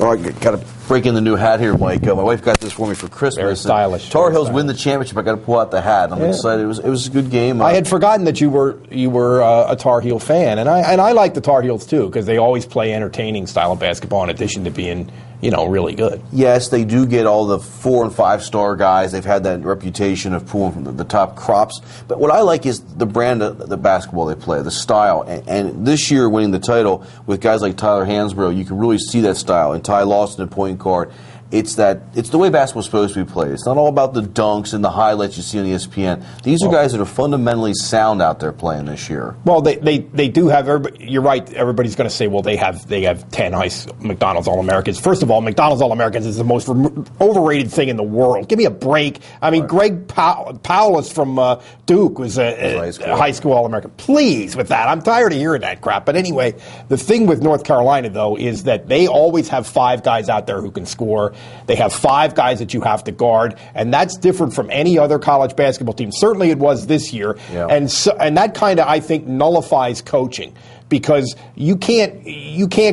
Well, I got to break in the new hat here, Mike. My wife got this for me for Christmas. Very stylish. Tar Heels win the championship. I got to pull out the hat. I'm excited. It was a good game. I had forgotten that you were a Tar Heel fan, and I like the Tar Heels too because they always play entertaining style of basketball in addition to being really good. Yes, they do get all the 4- and 5-star guys. They've had that reputation of pulling from the top crops. But what I like is the brand of the basketball they play, the style. And this year, winning the title with guys like Tyler Hansbrough, you can really see that style. And Ty Lawson at point guard. It's the way basketball's supposed to be played. It's not all about the dunks and the highlights you see on ESPN. These are guys that are fundamentally sound out there playing this year. Well, they do have. You're right. Everybody's going to say, well, they have 10 McDonald's All-Americans. First of all, McDonald's All-Americans is the most overrated thing in the world. Give me a break. I mean, Greg Powell from Duke was a high school All-American. Please, with that, I'm tired of hearing that crap. But anyway, the thing with North Carolina though is that they always have 5 guys out there who can score. They have 5 guys that you have to guard, and that's different from any other college basketball team. Certainly it was this year, and that kind of, I think, nullifies coaching because you can't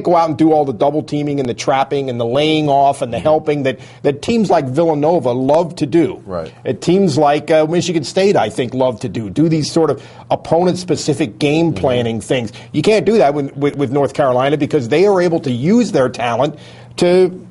go out and do all the double teaming and the trapping and the laying off and the helping that teams like Villanova love to do. Right. Teams like Michigan State, I think, love to do these sort of opponent-specific game planning things. You can't do that with North Carolina because they are able to use their talent to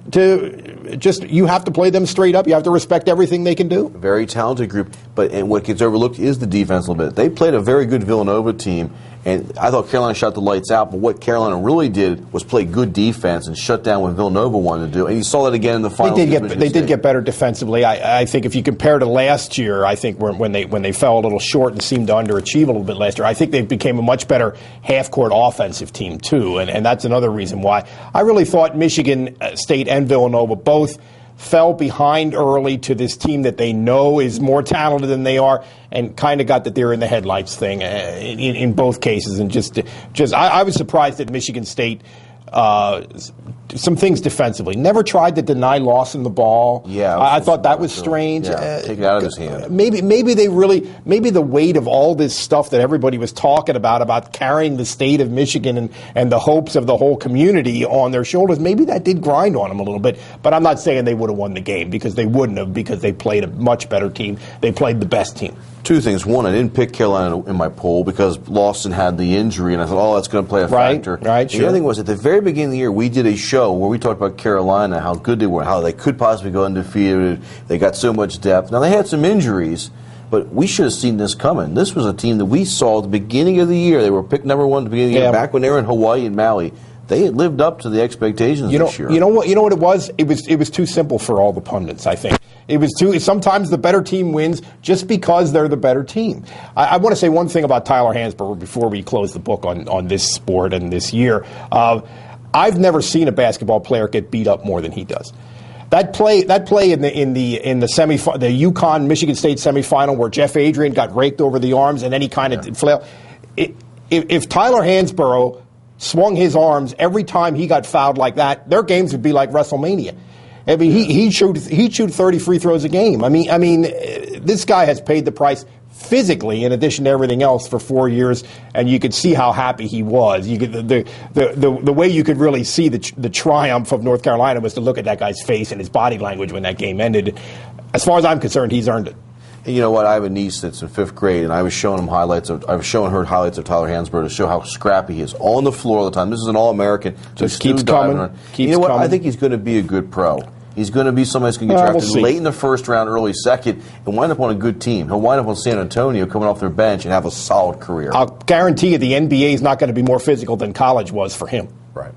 just, you have to play them straight up. You have to respect everything they can do. Very talented group, and what gets overlooked is the defense a little bit. They played a very good Villanova team, and I thought Carolina shot the lights out, but what Carolina really did was play good defense and shut down what Villanova wanted to do, and you saw that again in the finals. They did get better defensively. I think if you compare to last year, I think when they fell a little short and seemed to underachieve a little bit last year, I think they became a much better half-court offensive team too, and that's another reason why. I really thought Michigan State and Villanova both fell behind early to this team that they know is more talented than they are, and kind of got that they're in the headlights thing in both cases. And just I was surprised that Michigan State. Some things defensively. Never tried to deny Lawson the ball. Yeah, I thought that was strange. Yeah, take it out of his hand. Maybe the weight of all this stuff that everybody was talking about carrying the state of Michigan and the hopes of the whole community on their shoulders, maybe that did grind on them a little bit. But I'm not saying they would have won the game because they wouldn't have, because they played a much better team. They played the best team. 2 things. One, I didn't pick Carolina in my poll because Lawson had the injury, and I thought, that's going to play a factor. Right, The other thing was, at the very beginning of the year, we did a show where we talked about Carolina, how good they were, how they could possibly go undefeated. They got so much depth. Now, they had some injuries, but we should have seen this coming. This was a team that we saw at the beginning of the year. They were picked number 1 at the beginning of the year, back when they were in Hawaii and Maui. They had lived up to the expectations this year. You know what it was? It was too simple for all the pundits, I think. It was sometimes the better team wins just because they're the better team. I want to say one thing about Tyler Hansbrough before we close the book on this sport and this year. I've never seen a basketball player get beat up more than he does. That play in the the UConn Michigan State semifinal where Jeff Adrian got raked over the arms and then he kind of flailed. If Tyler Hansbrough swung his arms every time he got fouled like that, their games would be like WrestleMania. I mean, he'd shoot 30 free throws a game. I mean, this guy has paid the price physically, in addition to everything else, for 4 years, and you could see how happy he was. You could, the way you could really see the triumph of North Carolina was to look at that guy's face and his body language when that game ended. As far as I'm concerned, he's earned it. You know what? I have a niece that's in 5th grade, and I was showing her highlights of Tyler Hansbrough to show how scrappy he is on the floor all the time. This is an All-American. Just keeps coming. You know what? I think he's going to be a good pro. He's going to be somebody that's going to get drafted late in the 1st round, early 2nd, and wind up on a good team. He'll wind up on San Antonio coming off their bench and have a solid career. I'll guarantee you the NBA is not going to be more physical than college was for him. Right.